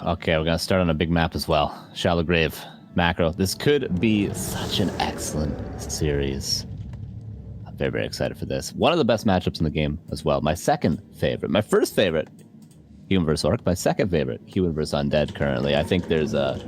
Okay, we're gonna start on a big map as well. Shallow Grave, macro. This could be such an excellent series. I'm very, very excited for this. One of the best matchups in the game as well. My second favorite. My first favorite, Human vs. Orc. My second favorite, Human vs. Undead currently. I think there's a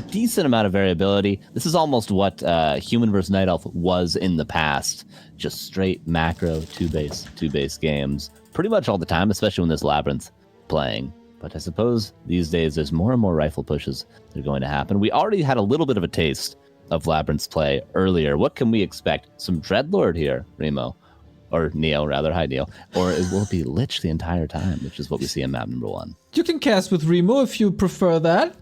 decent amount of variability. This is almost what Human vs. Night Elf was in the past. Just straight macro, two-base games. Pretty much all the time, especially when there's LabyRinth playing. But I suppose these days there's more and more rifle pushes that are going to happen. We already had a little bit of a taste of LabyRinth's play earlier. What can we expect? Some Dreadlord here, Remo. Or Neo, rather. Hi, Neo. Or it will be Lich the entire time, which is what we see in map number 1. You can cast with Remo if you prefer that.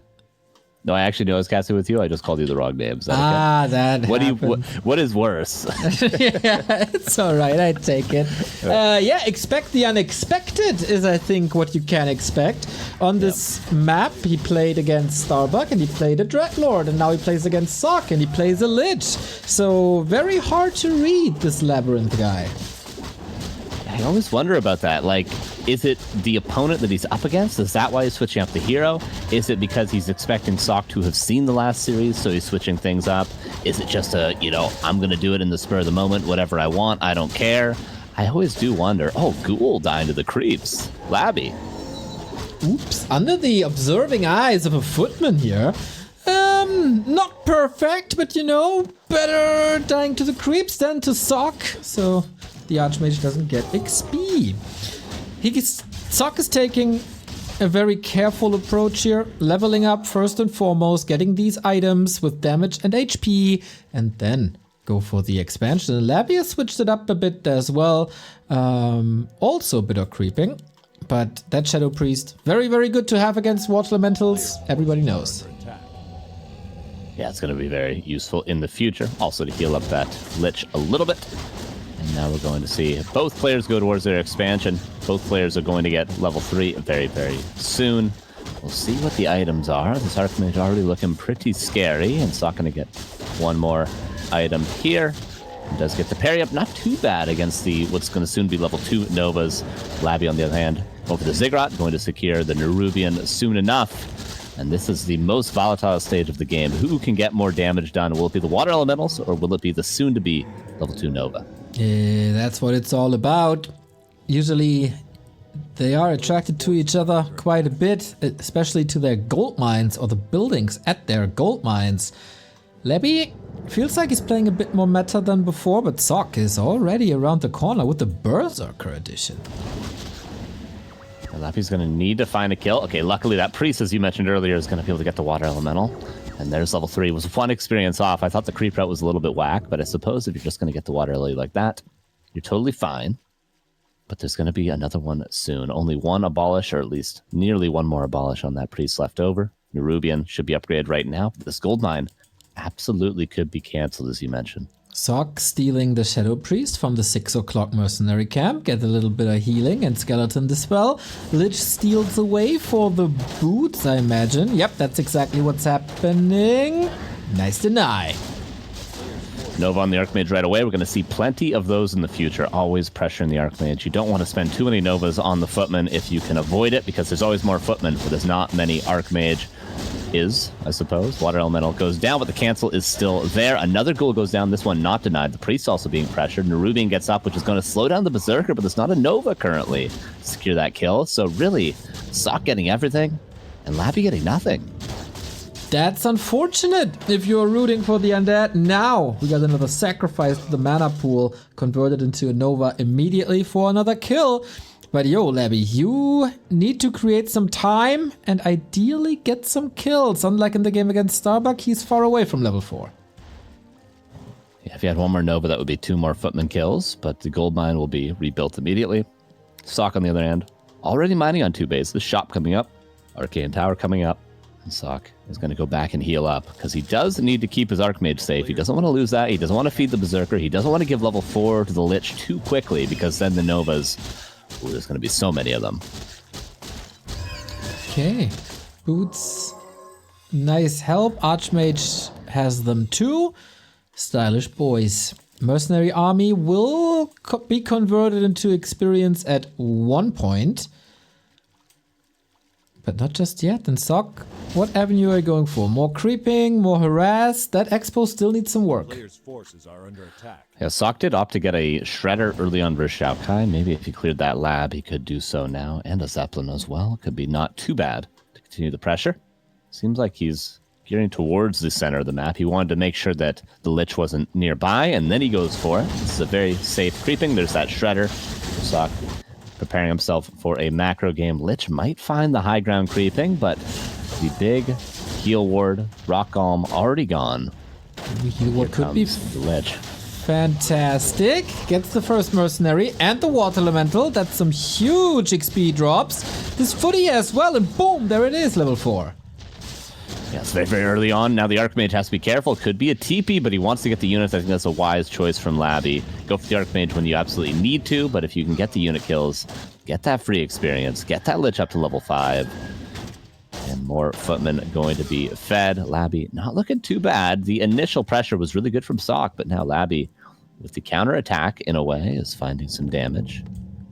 No, I actually know I was casting with you. I just called you the wrong name. Is that okay? That What is worse? Yeah, it's all right. I take it. Yeah, expect the unexpected is, I think, what you can expect. On this map, he played against Starbuck, and he played a Dreadlord, and now he plays against Sock, and he plays a Lich. So, very hard to read, this LabyRinth guy. I always wonder about that. Like, is it the opponent that he's up against? Is that why he's switching up the hero? Is it because he's expecting Sock to have seen the last series, so he's switching things up? Is it just a, I'm going to do it in the spur of the moment, whatever I want, I don't care? I always do wonder. Oh, Ghoul dying to the creeps. Labby. Oops, under the observing eyes of a footman here. Not perfect, but better dying to the creeps than to Sock. So the Archmage doesn't get XP. Sock is taking a very careful approach here, leveling up first and foremost, getting these items with damage and HP, and then go for the expansion. And Labby has switched it up a bit as well. Also a bit of creeping, but that Shadow Priest, very, very good to have against Water Elementals, everybody knows. Yeah, it's going to be very useful in the future. Also to heal up that Lich a little bit. And now we're going to see both players go towards their expansion. Both players are going to get level 3 very, very soon. We'll see what the items are. This Archmage already looking pretty scary. And Sock going to get one more item here. And does get the parry up. Not too bad against the what's going to soon be level 2 Novas. Labby, on the other hand, over the Ziggurat, going to secure the Nerubian soon enough. And this is the most volatile stage of the game. Who can get more damage done? Will it be the Water Elementals, or will it be the soon-to-be level 2 Nova? Yeah, that's what it's all about. Usually, they are attracted to each other quite a bit, especially to their gold mines, or the buildings at their gold mines. Labby feels like he's playing a bit more meta than before, but Sock is already around the corner with the Berserker edition. Labby's going to need to find a kill. Okay, luckily that priest, as you mentioned earlier, is going to be able to get the Water Elemental. And there's level 3. It was one experience off. I thought the creep route was a little bit whack, but I suppose if you're just going to get the Water Lily like that, you're totally fine. But there's going to be another one soon. Only one abolish, or at least nearly one more abolish on that priest left over. Nerubian should be upgraded right now. But this gold mine absolutely could be cancelled, as you mentioned. Sock stealing the Shadow Priest from the 6 o'clock mercenary camp, get a little bit of healing and skeleton dispel. Lich steals away for the boots, I imagine. Yep, that's exactly what's happening. Nice deny. Nova on the Archmage right away. We're going to see plenty of those in the future. Always pressuring the Archmage. You don't want to spend too many Novas on the Footman if you can avoid it, because there's always more Footmen, but there's not many Archmage. I suppose. Water Elemental goes down, but the cancel is still there. Another Ghoul goes down. This one not denied. The Priest also being pressured. Nerubian gets up, which is going to slow down the Berserker, but there's not a Nova currently to secure that kill. So really, Sock getting everything, and Labby getting nothing. That's unfortunate if you're rooting for the Undead. Now we got another sacrifice to the mana pool, converted into a Nova immediately for another kill. But yo, Labby, you need to create some time and ideally get some kills. Unlike in the game against Starbuck, he's far away from level 4. Yeah, if you had one more Nova, that would be 2 more Footman kills, but the gold mine will be rebuilt immediately. Sock, on the other hand, already mining on 2 bases. The shop coming up, Arcane Tower coming up, and Sock is going to go back and heal up, because he does need to keep his Archmage safe. He doesn't want to lose that. He doesn't want to feed the Berserker. He doesn't want to give level 4 to the Lich too quickly, because then the Novas... Ooh, there's going to be so many of them. Okay. Boots. Nice help. Archmage has them too. Stylish boys. Mercenary army will be converted into experience at 1 point. But not just yet. And Sock, what avenue are you going for? More creeping, more harass? That expo still needs some work. Players' forces are under attack. Yeah, Sock did opt to get a Shredder early on versus Xiaokai. Maybe if he cleared that lab, he could do so now. And a Zeppelin as well. Could be not too bad to continue the pressure. Seems like he's gearing towards the center of the map. He wanted to make sure that the Lich wasn't nearby, and then he goes for it. This is a very safe creeping. There's that Shredder. Sock preparing himself for a macro game. Lich might find the high ground creeping, but the big heal ward, Rock Golem already gone. The heal ward could be the Lich. Fantastic. Gets the first mercenary and the water elemental. That's some huge XP drops. This footy as well, and boom, there it is, level 4. Yeah, it's very, very early on. Now the Archmage has to be careful. Could be a TP, but he wants to get the units. I think that's a wise choice from Labby. Go for the Archmage when you absolutely need to, but if you can get the unit kills, get that free experience, get that Lich up to level 5, and more footmen going to be fed. Labby not looking too bad. The initial pressure was really good from Sock, but now Labby, with the counter attack in a way, is finding some damage.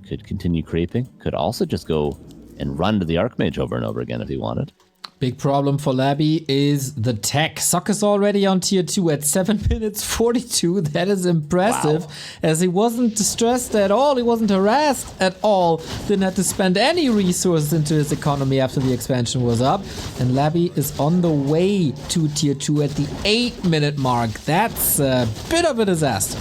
Could continue creeping. Could also just go and run to the Archmage over and over again if he wanted. Big problem for Labby is the tech. Sock is already on tier 2 at 7 minutes 42. That is impressive. Wow. As he wasn't distressed at all. He wasn't harassed at all. Didn't have to spend any resources into his economy after the expansion was up. And Labby is on the way to tier 2 at the 8-minute mark. That's a bit of a disaster.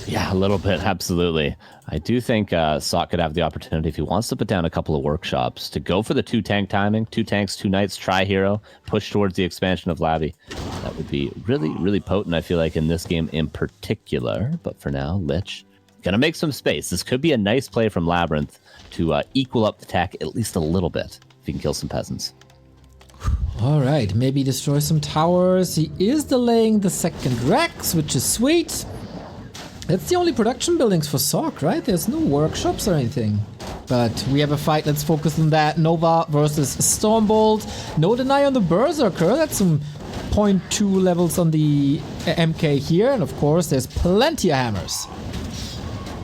Yeah, a little bit, absolutely. I do think Sock could have the opportunity, if he wants to put down a couple of workshops, to go for the 2-tank timing. 2 tanks, 2 knights, tri-hero, push towards the expansion of Labby. That would be really, really potent, I feel like, in this game in particular. But for now, Lich gonna make some space. This could be a nice play from LabyRinth to equal up the tech at least a little bit, if he can kill some peasants. All right, maybe destroy some towers. He is delaying the second Rex, which is sweet. That's the only production buildings for Sock, right? There's no workshops or anything. But we have a fight. Let's focus on that. Nova versus Stormbolt. No deny on the Berserker. That's some 0.2 levels on the MK here. And of course, there's plenty of hammers.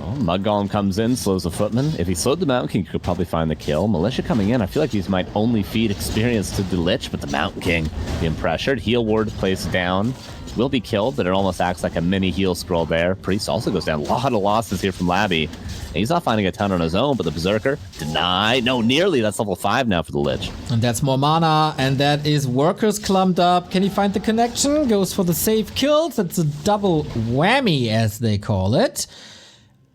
Oh, Mud Golem comes in, slows the footman. If he slowed the Mountain King, he could probably find the kill. Militia coming in. I feel like these might only feed experience to the Lich, but the Mountain King being pressured. Heal ward placed down. Will be killed, but it almost acts like a mini heal scroll there. Priest also goes down. A lot of losses here from Labby. And he's not finding a ton on his own, but the Berserker, deny. No, nearly. That's level 5 now for the Lich. And that's more mana, and that is Workers clumped up. Can he find the connection? Goes for the safe kills. That's a double whammy, as they call it.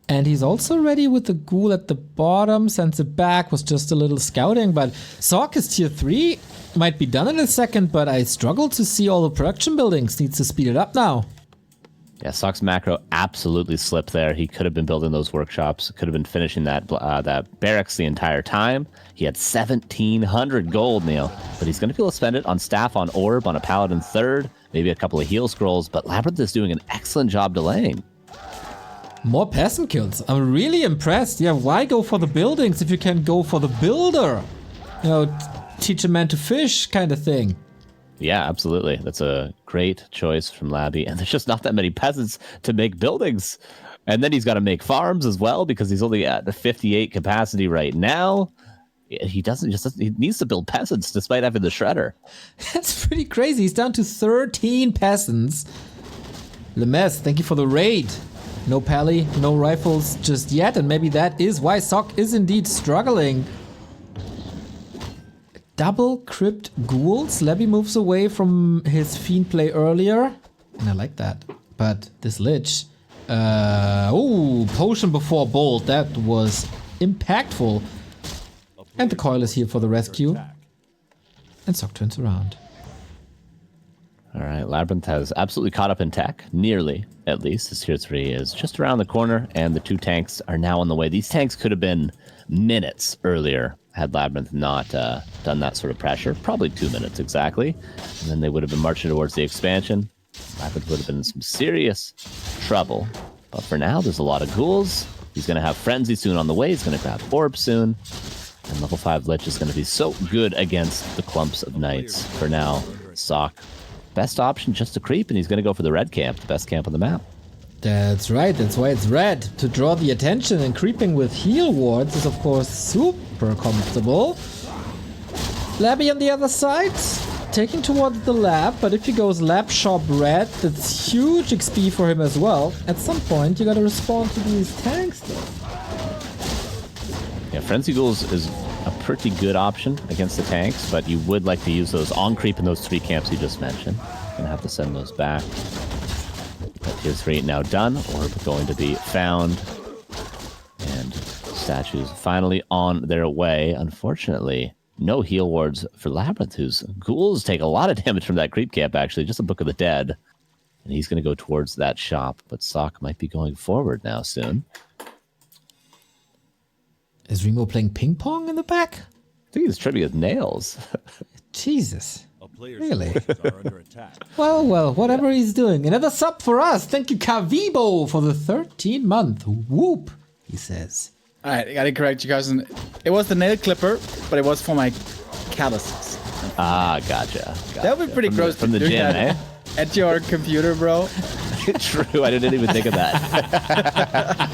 And he's also ready with the ghoul at the bottom. Sends it back, was just a little scouting, but Sock is tier 3. Might be done in a second, but I struggle to see all the production buildings. Needs to speed it up now. Yeah, Sock's macro absolutely slipped there. He could have been building those workshops. Could have been finishing that barracks the entire time. He had 1,700 gold, Neil. But he's going to be able to spend it on staff, on orb, on a paladin third, maybe a couple of heal scrolls. But LabyRinth is doing an excellent job delaying. More peasant kills. I'm really impressed. Yeah, why go for the buildings if you can go for the builder? You know, teach a man to fish kind of thing. Yeah, absolutely. That's a great choice from Labby. And there's just not that many peasants to make buildings. And then he's got to make farms as well because he's only at the 58 capacity right now. He needs to build peasants despite having the Shredder. That's pretty crazy. He's down to 13 peasants. Lemess, thank you for the raid. No pally, no rifles just yet. And maybe that is why Sock is indeed struggling. Double crypt ghouls. Labby moves away from his fiend play earlier. And I like that. But this Lich. Potion before bolt. That was impactful. And the coil is here for the rescue. And Sock turns around. All right, LabyRinth has absolutely caught up in tech. Nearly, at least. His tier 3 is just around the corner. And the 2 tanks are now on the way. These tanks could have been minutes earlier had LabyRinth not done that sort of pressure. Probably 2 minutes exactly. And then they would have been marching towards the expansion. LabyRinth would have been in some serious trouble. But for now, there's a lot of ghouls. He's going to have Frenzy soon on the way. He's going to grab Orb soon. And level 5 Lich is going to be so good against the clumps of knights. For now, Sock, best option just to creep, and he's going to go for the red camp, the best camp on the map. That's right, that's why it's red. To draw the attention, and creeping with heal wards is of course super comfortable. Labby on the other side, taking towards the lab, but if he goes lab shop red, that's huge XP for him as well. At some point, you gotta respond to these tanks though. Yeah, Frenzy Ghouls is a pretty good option against the tanks, but you would like to use those on creep in those 3 camps you just mentioned. Gonna have to send those back. That tier 3 now done, orb going to be found. And statues finally on their way. Unfortunately, no heal wards for Labyrinth, whose ghouls take a lot of damage from that creep camp, actually. Just a Book of the Dead. And he's going to go towards that shop, but Sock might be going forward now soon. Is Remo playing ping pong in the back? I think he's trimming his nails. Jesus. A player's Really? forces are under attack. Well, whatever he's doing. Another sub for us. Thank you, Kavibo, for the 13th month. Whoop, he says. Alright, I gotta correct you guys. It was the nail clipper, but it was for my calluses. Ah, gotcha. That would be pretty gross From the to do gym, that at your computer, bro. True, I didn't even think of that.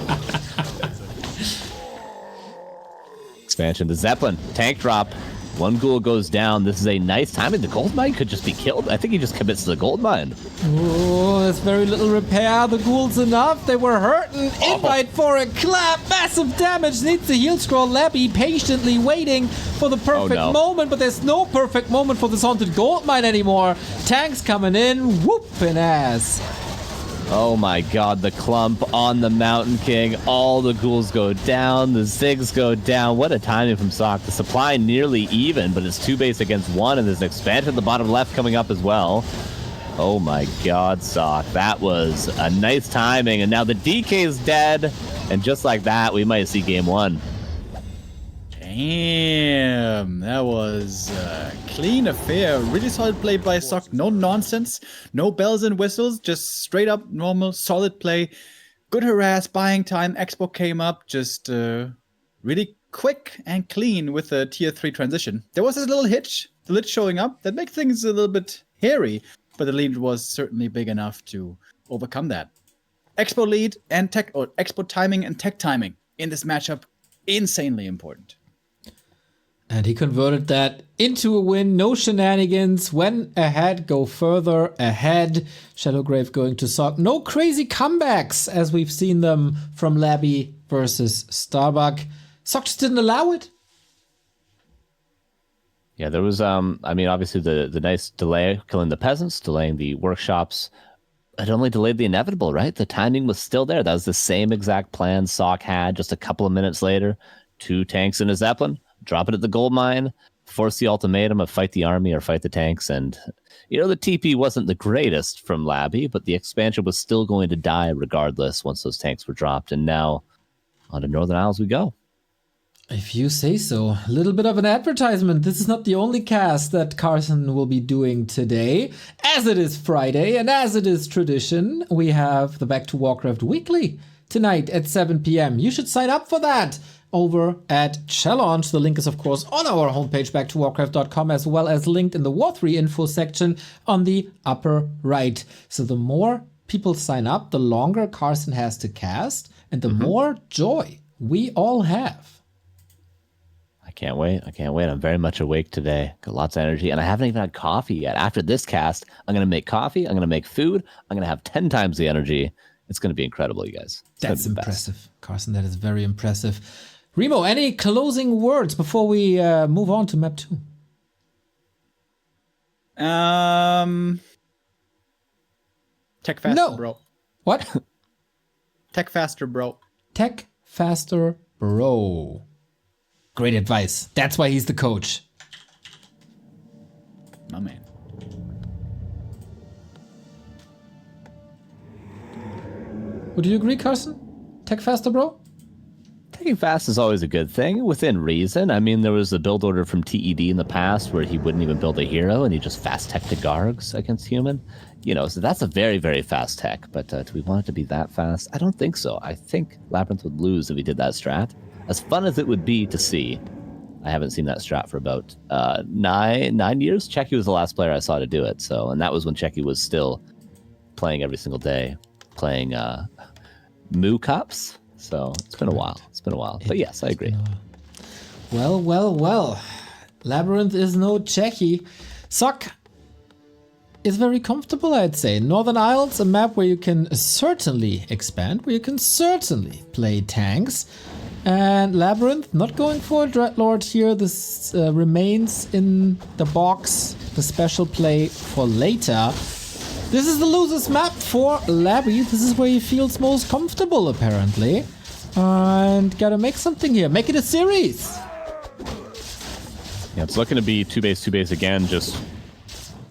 Expansion, the Zeppelin, tank drop. 1 ghoul goes down. This is a nice timing. The gold mine could just be killed. I think he just commits to the gold mine. Oh, there's very little repair. The ghouls enough. They were hurting. Invite for a clap. Massive damage. Needs the heal scroll. Labby patiently waiting for the perfect moment, but there's no perfect moment for this haunted gold mine anymore. Tanks coming in, whooping ass. Oh my god, the clump on the Mountain King. All the ghouls go down. The Zigs go down. What a timing from Sock. The supply nearly even, but it's 2 base against 1, and there's an expansion at the bottom left coming up as well. Oh my god, Sock. That was a nice timing, and now the DK is dead. And just like that, we might see game 1. Damn, that was a clean affair. Really solid play by Sock. No nonsense, no bells and whistles, just straight up normal, solid play. Good harass, buying time. Expo came up, just really quick and clean with the tier 3 transition. There was this little hitch, the lead showing up, that makes things a little bit hairy, but the lead was certainly big enough to overcome that. Expo lead and tech, or Expo timing and tech timing in this matchup, insanely important. And he converted that into a win. No shenanigans. Went ahead, go further ahead. Shadowgrave going to Sock. No crazy comebacks as we've seen them from Labby versus Starbuck. Sock just didn't allow it. Yeah, there was, I mean, obviously the nice delay, killing the peasants, delaying the workshops. It only delayed the inevitable, right? The timing was still there. That was the same exact plan Sock had just a couple of minutes later. 2 tanks in a Zeppelin. Drop it at the gold mine, force the ultimatum of fight the army or fight the tanks. And, you know, the TP wasn't the greatest from Labby, but the expansion was still going to die regardless once those tanks were dropped. And now on to Northern Isles we go. If you say so. A little bit of an advertisement. This is not the only cast that Carson will be doing today. As it is Friday and as it is tradition, we have the Back to Warcraft Weekly tonight at 7 p.m. You should sign up for that over at Challenge. The link is, of course, on our homepage, backtowarcraft.com, as well as linked in the War3 info section on the upper right. So the more people sign up, the longer Carson has to cast, and the more joy we all have. I can't wait. I can't wait. I'm very much awake today. Got lots of energy, and I haven't even had coffee yet. After this cast, I'm going to make coffee. I'm going to make food. I'm going to have 10 times the energy. It's going to be incredible, you guys. That's impressive, Carson. That is very impressive. Remo, any closing words before we move on to map 2? Tech faster, bro. What? Tech faster, bro. Tech faster, bro. Great advice. That's why he's the coach. My man. Would you agree, Carson? Tech faster, bro? Taking fast is always a good thing, within reason. I mean, there was a build order from TED in the past where he wouldn't even build a hero and he just fast tech to Gargs against human. You know, so that's a very, very fast tech. But do we want it to be that fast? I don't think so. I think Labyrinth would lose if he did that strat. As fun as it would be to see, I haven't seen that strat for about 9 years. Checky was the last player I saw to do it. So, and that was when Checky was still playing every single day, playing Moo Cups. So it's been a while. It's been a while. But yes, I agree. Well. LabyRinth is no Czechie. Sock is very comfortable, I'd say. Northern Isles, a map where you can certainly expand, where you can certainly play tanks. And LabyRinth not going for a Dreadlord here. This remains in the box, the special play for later. This is the loser's map for Labby. This is where he feels most comfortable, apparently. And gotta make something here. Make it a series. Yeah, it's looking to be 2-base again, just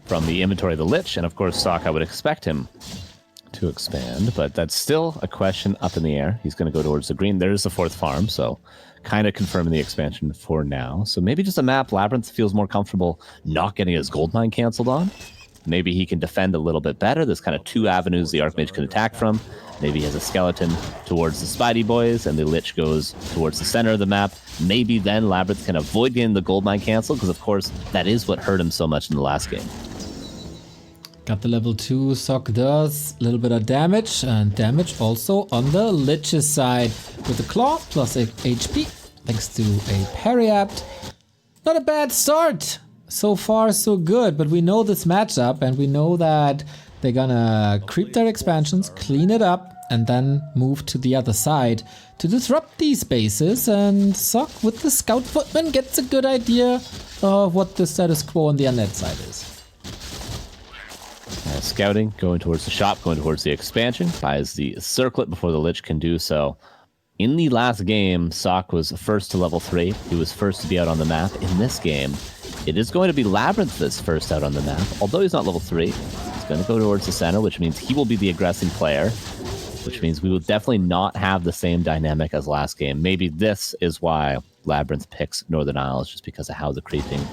from the inventory of the Lich. And of course, Sock, I would expect him to expand, but that's still a question up in the air. He's going to go towards the green. There's the 4th farm, so kind of confirming the expansion for now. So maybe just a map LabyRinth feels more comfortable not getting his gold mine canceled on. Maybe he can defend a little bit better. There's kind of 2 avenues the Archmage can attack from. Maybe he has a skeleton towards the Spidey boys, and the Lich goes towards the center of the map. Maybe then LabyRinth can avoid getting the gold mine canceled, because of course that is what hurt him so much in the last game. Got the level 2, Sock does a little bit of damage, and damage also on the Lich's side with the claw plus HP, thanks to a parry apt. Not a bad start. So far so good, but we know this matchup, and we know that they're gonna creep their expansions, clean it up, and then move to the other side to disrupt these bases. And Sock with the Scout Footman gets a good idea of what the status quo on the undead side is. Scouting, going towards the shop, going towards the expansion, buys the circlet before the Lich can do so. In the last game, Sock was first to level 3. He was first to be out on the map. In this game, it is going to be LabyRinth that's first out on the map. Although he's not level 3, he's going to go towards the center, which means he will be the aggressing player, which means we will definitely not have the same dynamic as last game. Maybe this is why LabyRinth picks Northern Isles, just because of how the creeping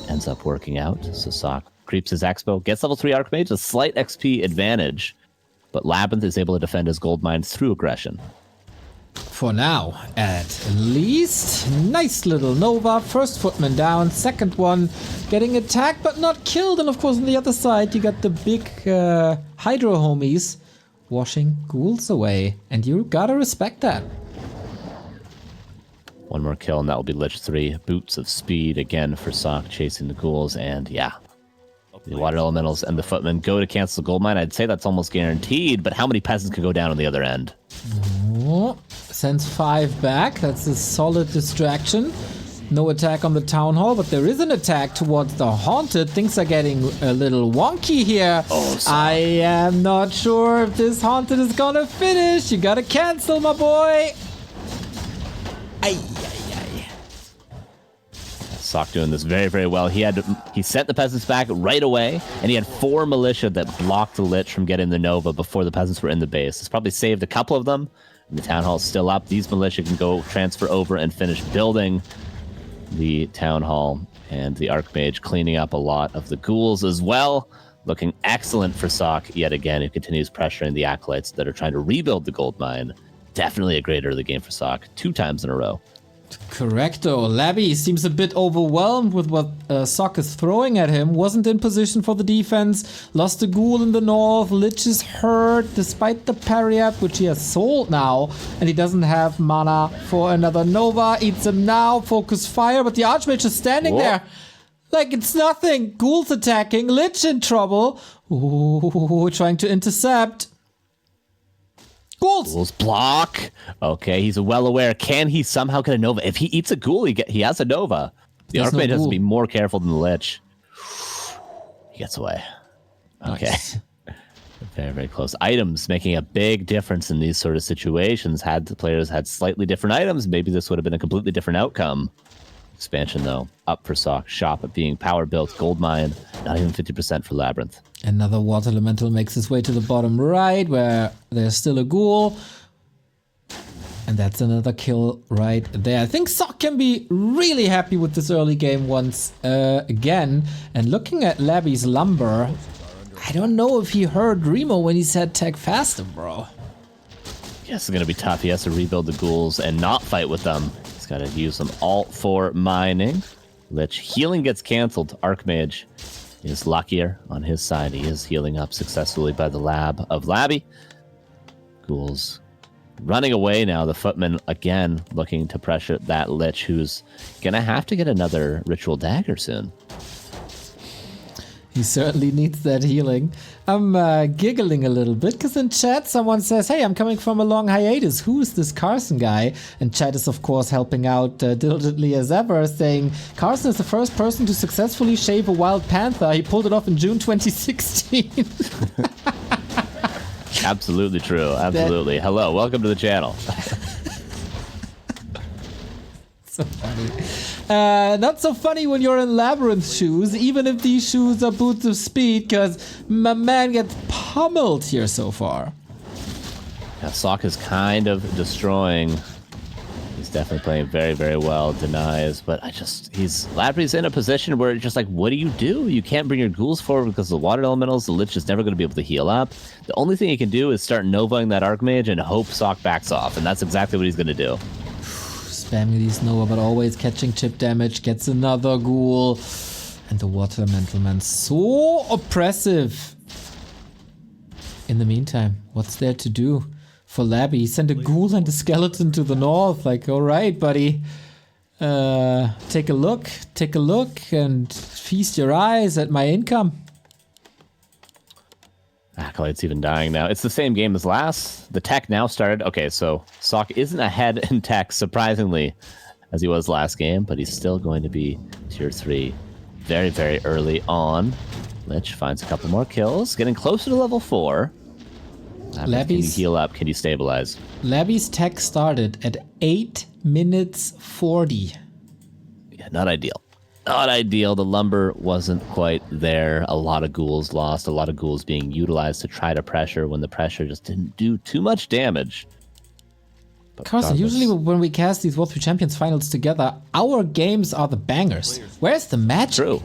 ends up working out. So Sock creeps his Expo, gets level 3 Archmage, a slight XP advantage, but LabyRinth is able to defend his gold mine through aggression. For now, at least. Nice little Nova. First Footman down, second one getting attacked but not killed. And of course on the other side you got the big Hydro homies washing ghouls away. And you gotta respect that. One more kill and that will be Lich 3. Boots of speed again for Sock, chasing the ghouls, and yeah. The Water Elementals and the Footmen go to cancel the gold mine. I'd say that's almost guaranteed, but how many peasants can go down on the other end? Oh, sends 5 back. That's a solid distraction. No attack on the Town Hall, but there is an attack towards the Haunted. Things are getting a little wonky here. Oh, I am not sure if this Haunted is gonna finish. You gotta cancel, my boy. Ay. Sock doing this very, very well. He sent the peasants back right away, and he had 4 militia that blocked the Lich from getting the Nova before the peasants were in the base. It's probably saved a couple of them. And the Town Hall's still up. These militia can go transfer over and finish building the Town Hall, and the Archmage cleaning up a lot of the ghouls as well. Looking excellent for Sock yet again, who continues pressuring the Acolytes that are trying to rebuild the gold mine. Definitely a great early game for Sock, 2 times in a row. Correcto. Labby seems a bit overwhelmed with what Sock is throwing at him. Wasn't in position for the defense. Lost a ghoul in the north. Lich is hurt despite the parry up, which he has sold now. And he doesn't have mana for another Nova. Eats him now. Focus fire. But the Archmage is standing there like it's nothing. Ghouls attacking. Lich in trouble. Ooh, trying to intercept. Ghouls block. Okay, he's well aware. Can he somehow get a Nova? If he eats a ghoul, he has a Nova. The Archmage has to be more careful than the Lich. He gets away. Okay. Nice. Very, very close. Items making a big difference in these sort of situations. Had the players had slightly different items, maybe this would have been a completely different outcome. Expansion, though, up for Sock. Shop at being power built. Gold mine, not even 50% for LabyRinth. Another Water Elemental makes its way to the bottom right, where there's still a ghoul. And that's another kill right there. I think Sock can be really happy with this early game once again. And looking at Labby's lumber, I don't know if he heard Remo when he said tag faster, bro. Yes, it's going to be tough. He has to rebuild the ghouls and not fight with them. He's got to use them alt for mining. Lich healing gets canceled. Archmage is luckier on his side. He is healing up successfully by the lab of Labby. Ghouls running away now. The footman again looking to pressure that Lich, who's gonna have to get another ritual dagger soon. He certainly needs that healing. I'm giggling a little bit because in chat someone says, hey, I'm coming from a long hiatus. Who is this Carson guy? And chat is, of course, helping out diligently as ever, saying Carson is the first person to successfully shave a wild panther. He pulled it off in June 2016. Absolutely true. Absolutely. Hello. Welcome to the channel. So funny. Not so funny when you're in LabyRinth shoes, even if these shoes are boots of speed, because my man gets pummeled here so far. Yeah, Sock is kind of destroying. He's definitely playing very, very well. Denies, but Labyrinth's in a position where it's just like, what do? You can't bring your ghouls forward because of the water elementals. The Lich is never going to be able to heal up. The only thing he can do is start Novaing that Archmage and hope Sock backs off, and that's exactly what he's going to do. Spamming these Nova, but always catching chip damage, gets another ghoul. And the water elemental man, so oppressive. In the meantime, what's there to do for Labby? He sent a ghoul and a skeleton to the north. Like, all right, buddy. Take a look, and feast your eyes at my income. Acolyte's even dying now. It's the same game as last. The tech now started. Okay, so Sock isn't ahead in tech, surprisingly, as he was last game, but he's still going to be tier 3 very, very early on. Lich finds a couple more kills, getting closer to level 4. Can you heal up? Can you stabilize? Labby's tech started at 8 minutes 40. Yeah, not ideal. Not ideal. The lumber wasn't quite there. A lot of ghouls lost. A lot of ghouls being utilized to try to pressure when the pressure just didn't do too much damage. But Carson, usually when we cast these W3Champions finals together, our games are the bangers. Where's the magic?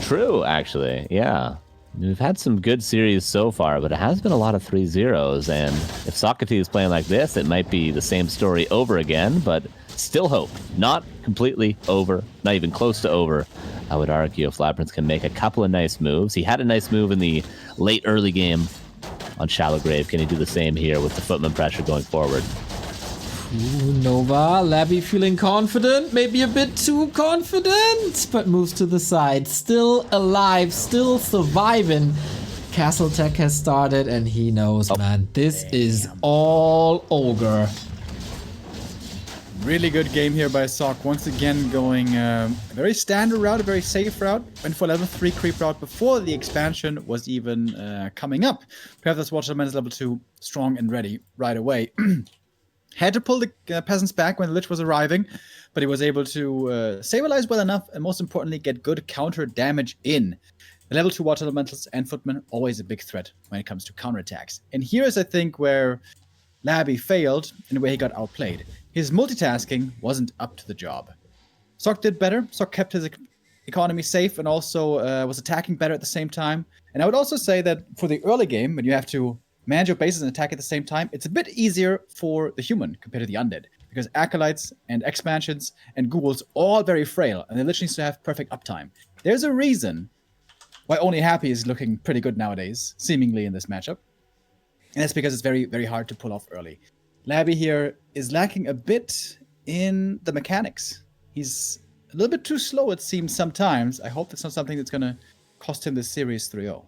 True, actually. Yeah. We've had some good series so far, but it has been a lot of 3-0s. And if Socrates is playing like this, it might be the same story over again, but still hope. Not completely over, not even close to over. I would argue if LabyRinth can make a couple of nice moves. He had a nice move in the late early game on Shallow Grave. Can he do the same here with the footman pressure going forward? Ooh, Nova, Labby feeling confident, maybe a bit too confident, but moves to the side. Still alive, still surviving. Castle Tech has started and he knows, man, this is all ogre. Really good game here by Sock. Once again going a very standard route, a very safe route. Went for level 3 creep route before the expansion was even coming up. Perhaps this Water Elemental level 2 strong and ready right away. Had to pull the peasants back when the Lich was arriving, but he was able to stabilize well enough and most importantly get good counter damage in. The level 2 Water Elementals and Footmen always a big threat when it comes to counterattacks. And here's I think where Labby failed and where he got outplayed. His multitasking wasn't up to the job. Sock did better. Sock kept his economy safe and also was attacking better at the same time. And I would also say that for the early game, when you have to manage your bases and attack at the same time, it's a bit easier for the human compared to the undead. Because acolytes and expansions and ghouls all very frail, and they literally needs to have perfect uptime. There's a reason why only Happy is looking pretty good nowadays, seemingly in this matchup. And that's because it's very, very hard to pull off early. Labby here is lacking a bit in the mechanics. He's a little bit too slow, it seems, sometimes. I hope that's not something that's going to cost him this series 3-0.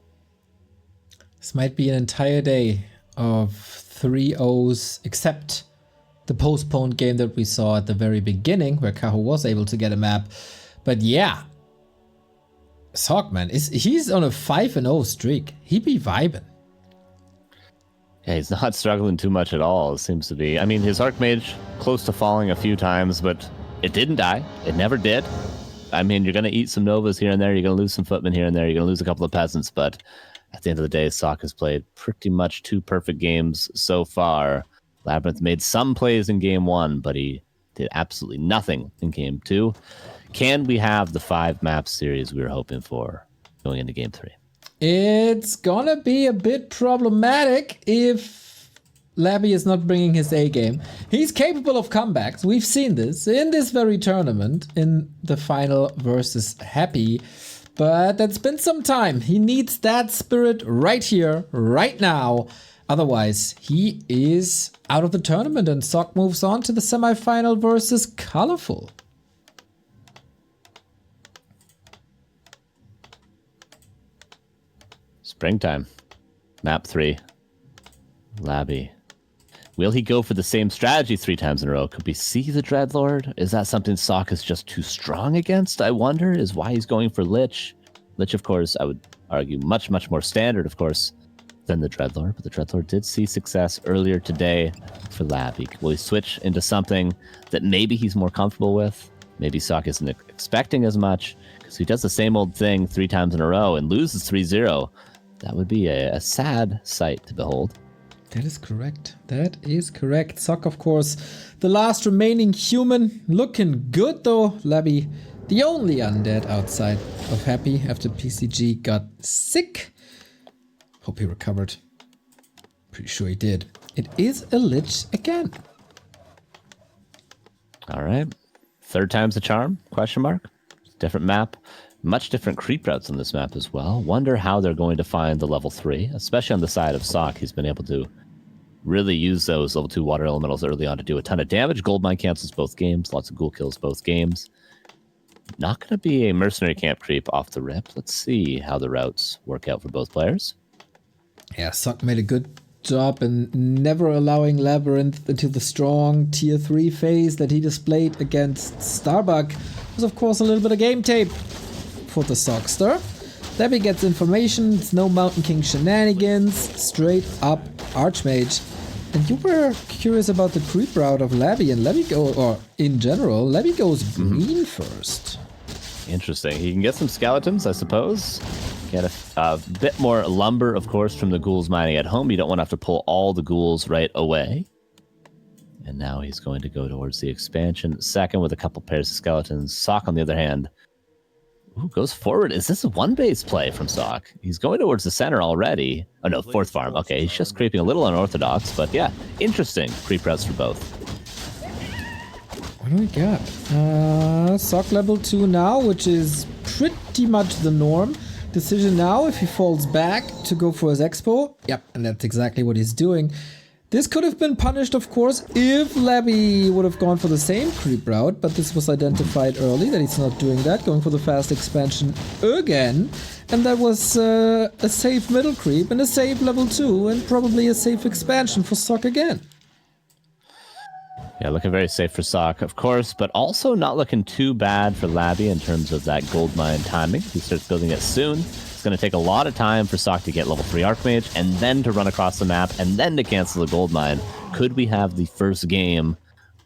This might be an entire day of 3-0s, except the postponed game that we saw at the very beginning, where Kaho was able to get a map. But yeah, Sock, man, he's on a 5-0 streak. He be vibing. Yeah, he's not struggling too much at all, it seems to be. I mean, his Archmage close to falling a few times, but it didn't die. It never did. I mean, you're going to eat some Novas here and there. You're going to lose some Footmen here and there. You're going to lose a couple of Peasants, but at the end of the day, Sock has played pretty much 2 perfect games so far. LabyRinth made some plays in game 1, but he did absolutely nothing in game 2. Can we have the 5-map series we were hoping for going into game 3? It's gonna be a bit problematic if Labby is not bringing his A game. He's capable of comebacks. We've seen this in this very tournament in the final versus Happy. But that's been some time. He needs that spirit right here, right now. Otherwise, he is out of the tournament and Sock moves on to the semifinal versus Colorful. Springtime. Map 3. Labby. Will he go for the same strategy 3 times in a row? Could we see the Dreadlord? Is that something Sock is just too strong against, I wonder, is why he's going for Lich. Lich, of course, I would argue much, much more standard, of course, than the Dreadlord. But the Dreadlord did see success earlier today for Labby. Will he switch into something that maybe he's more comfortable with? Maybe Sock isn't expecting as much, because he does the same old thing 3 times in a row and loses 3-0. That would be a sad sight to behold. That is correct. That is correct. Sock, of course, the last remaining human. Looking good, though. Labby, the only undead outside of Happy after PCG got sick. Hope he recovered. Pretty sure he did. It is a Lich again. All right. 3rd time's the charm? Question mark. Different map. Much different creep routes on this map as well. Wonder how they're going to find the level 3, especially on the side of Sock. He's been able to really use those level 2 water elementals early on to do a ton of damage. Goldmine cancels both games. Lots of ghoul kills both games. Not going to be a mercenary camp creep off the rip. Let's see how the routes work out for both players. Yeah, Sock made a good job in never allowing LabyRinth into the strong tier 3 phase that he displayed against Starbuck. It was, of course, a little bit of game tape for the Sockster. Labby gets information, it's no Mountain King shenanigans, straight up Archmage. And you were curious about the creep route of Labby, and Labby in general, Labby goes green first. Interesting. He can get some skeletons, I suppose. Get a bit more lumber, of course, from the ghouls mining at home. You don't want to have to pull all the ghouls right away. And now he's going to go towards the expansion. Second with a couple pairs of skeletons. Sock, on the other hand, goes forward. Is this a 1-base play from Sock? He's going towards the center already. Oh no, 4th farm. Okay, he's just creeping a little unorthodox, but yeah, interesting creep routes for both. What do we got? Sock level 2 now, which is pretty much the norm. Decision now if he falls back to go for his expo. Yep, and that's exactly what he's doing. This could have been punished, of course, if Labby would have gone for the same creep route, but this was identified early that he's not doing that, going for the fast expansion again. And that was a safe middle creep and a safe level 2 and probably a safe expansion for Sock again. Yeah, looking very safe for Sock, of course, but also not looking too bad for Labby in terms of that gold mine timing. He starts building it soon. It's going to take a lot of time for Sock to get level 3 Archmage, and then to run across the map, and then to cancel the gold mine. Could we have the first game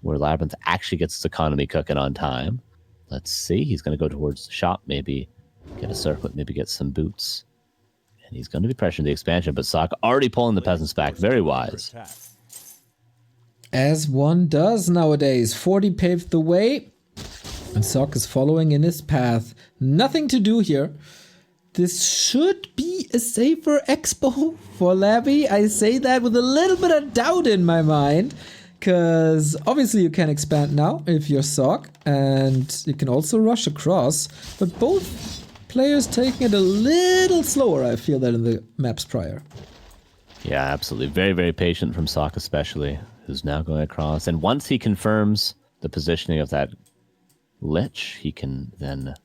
where LabyRinth actually gets its economy cooking on time? Let's see. He's going to go towards the shop, maybe get a circlet, maybe get some boots. And he's going to be pressuring the expansion, but Sock already pulling the peasants back. Very wise. As one does nowadays. 40 paved the way, and Sock is following in his path. Nothing to do here. This should be a safer expo for Labby. I say that with a little bit of doubt in my mind, because obviously you can expand now if you're Sock, and you can also rush across, but both players taking it a little slower, I feel, than in the maps prior. Yeah, absolutely. Very, very patient from Sock especially, who's now going across. And once he confirms the positioning of that Lich, he can then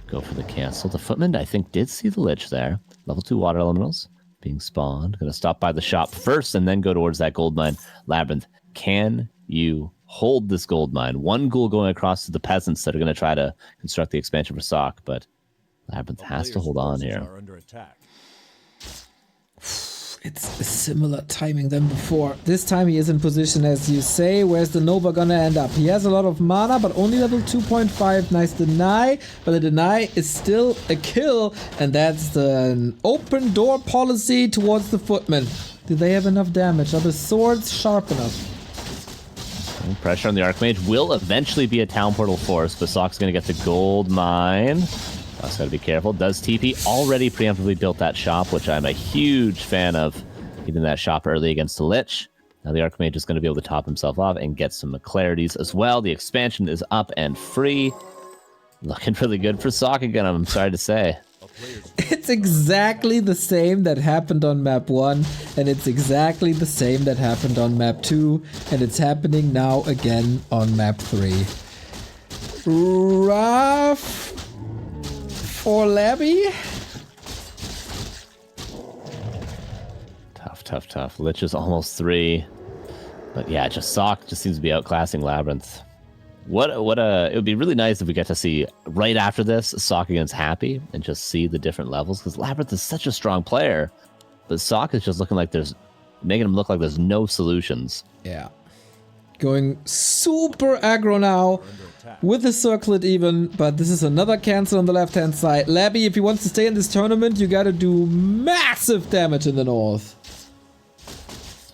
go for the cancel. The Footman, I think, did see the Lich there. Level 2 water elementals being spawned. Going to stop by the shop first and then go towards that gold mine. LabyRinth, can you hold this gold mine? One ghoul going across to the peasants that are going to try to construct the expansion for Sock, but LabyRinth has to hold on here. It's a similar timing than before. This time he is in position, as you say. Where's the Nova gonna end up? He has a lot of mana, but only level 2.5. Nice deny, but the deny is still a kill, and that's an open door policy towards the Footman. Do they have enough damage? Are the swords sharp enough? And pressure on the Archmage will eventually be a town portal force, but Sock's gonna get the gold mine. Sock's gotta be careful. Does TP already preemptively built that shop, which I'm a huge fan of, getting that shop early against the Lich. Now the Archmage is going to be able to top himself off and get some clarities as well. The expansion is up and free. Looking really good for Sock again, I'm sorry to say. It's exactly the same that happened on map 1, and it's exactly the same that happened on map 2, and it's happening now again on map 3. Rough for Labby. Tough. Lich is almost 3. But yeah, just Sock just seems to be outclassing LabyRinth. It would be really nice if we get to see right after this Sock against Happy and just see the different levels, because LabyRinth is such a strong player, but Sock is just looking like making him look like there's no solutions. Yeah. Going super aggro now with the circlet even, but this is another cancel on the left hand side. Labby, if he wants to stay in this tournament, you gotta do massive damage in the north.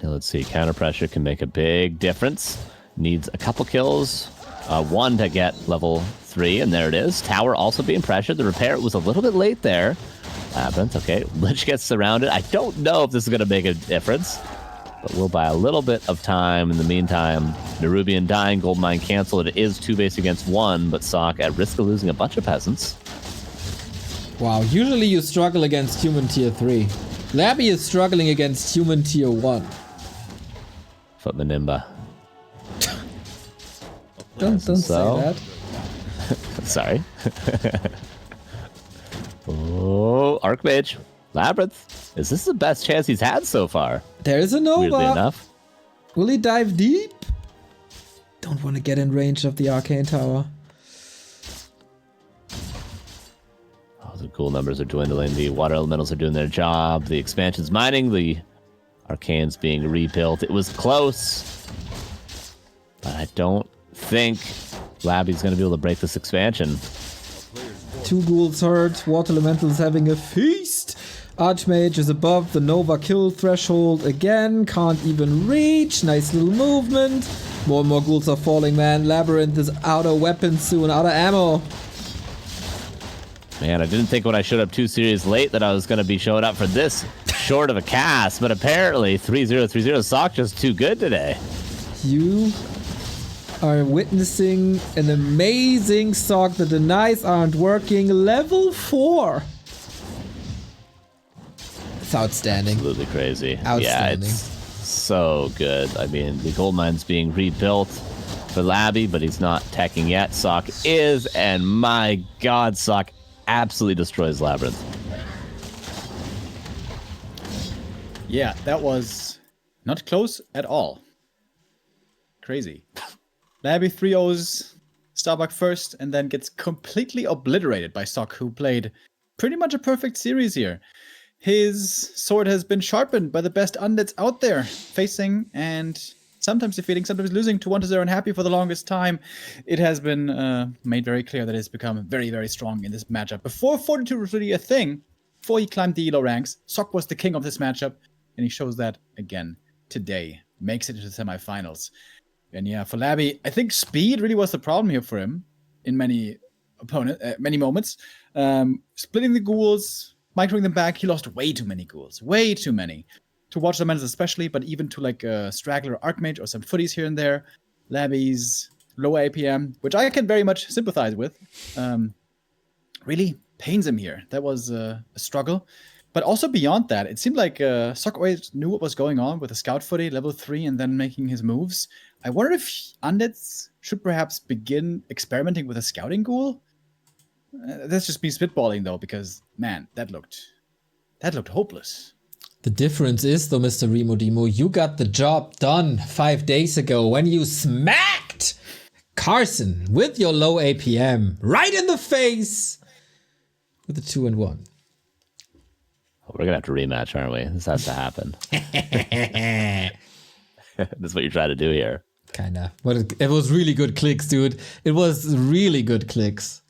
Let's see, counter pressure can make a big difference. Needs a couple kills, 1 to get level 3, and there it is. Tower also being pressured. The repair was a little bit late there. LabyRinth, okay. Lich gets surrounded. I don't know if this is going to make a difference, but we'll buy a little bit of time. In the meantime, Nerubian dying, gold mine canceled. It is 2 base against 1, but Sock at risk of losing a bunch of peasants. Wow, usually you struggle against human tier 3. Labby is struggling against human tier 1. Footman Nimba. Don't say that. Sorry. Oh, Archmage. LabyRinth. Is this the best chance he's had so far? There is a Nova. Weirdly enough. Will he dive deep? Don't want to get in range of the Arcane Tower. Oh, the cool numbers are dwindling. The water elementals are doing their job. The expansion's mining. The Arcane's being rebuilt. It was close, but I don't think Labby's going to be able to break this expansion. 2 ghouls hurt. Water elementals having a feast. Archmage is above the Nova kill threshold again. Can't even reach. Nice little movement. More and more ghouls are falling, man. LabyRinth is out of weapons soon, out of ammo. Man, I didn't think when I showed up 2 series late that I was going to be showing up for this short of a cast, but apparently 3030 Sock just too good today. You are witnessing an amazing Sock. The denies aren't working. Level 4. It's outstanding. Absolutely crazy. Outstanding. Yeah, it's so good. I mean, the gold mine's being rebuilt for Labby, but he's not teching yet. Sock is, and my god, Sock absolutely destroys LabyRinth. Yeah, that was not close at all. Crazy. Labby 3-0s Starbuck first, and then gets completely obliterated by Sock, who played pretty much a perfect series here. His sword has been sharpened by the best undeads out there, facing and sometimes defeating, sometimes losing to 1-0 and Happy for the longest time. It has been made very clear that it's become very, very strong in this matchup. Before 42 was really a thing, before he climbed the elo ranks, Sock was the king of this matchup, and he shows that again today. Makes it into the semifinals. And yeah, for Labby, I think speed really was the problem here for him in many moments. Splitting the ghouls, microing them back, he lost way too many ghouls. Way too many. To watch the men's especially, but even to like a straggler Archmage or some footies here and there. Labby's low APM, which I can very much sympathize with, really pains him here. That was a struggle. But also beyond that, it seemed like Sock always knew what was going on with the Scout Footy, level 3, and then making his moves. I wonder if Undeads should perhaps begin experimenting with a Scouting Ghoul? That's just me spitballing, though, because, man, that looked hopeless. The difference is, though, Mr. Remo Demo, you got the job done 5 days ago when you smacked Carson with your low APM right in the face with the 2-1. We're gonna have to rematch, aren't we? This has to happen. That's what you're trying to do here. Kinda. But it was really good clicks, dude. It was really good clicks.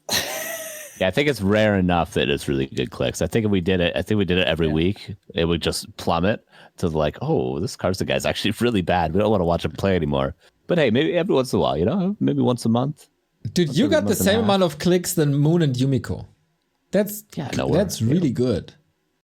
Yeah, I think it's rare enough that it's really good clicks. I think if we did it, every week, it would just plummet to like, oh, this Carson guy's actually really bad. We don't want to watch him play anymore. But hey, maybe every once in a while, you know, maybe once a month. Dude, you got the same amount of clicks than Moon and Yumiko. That's really good.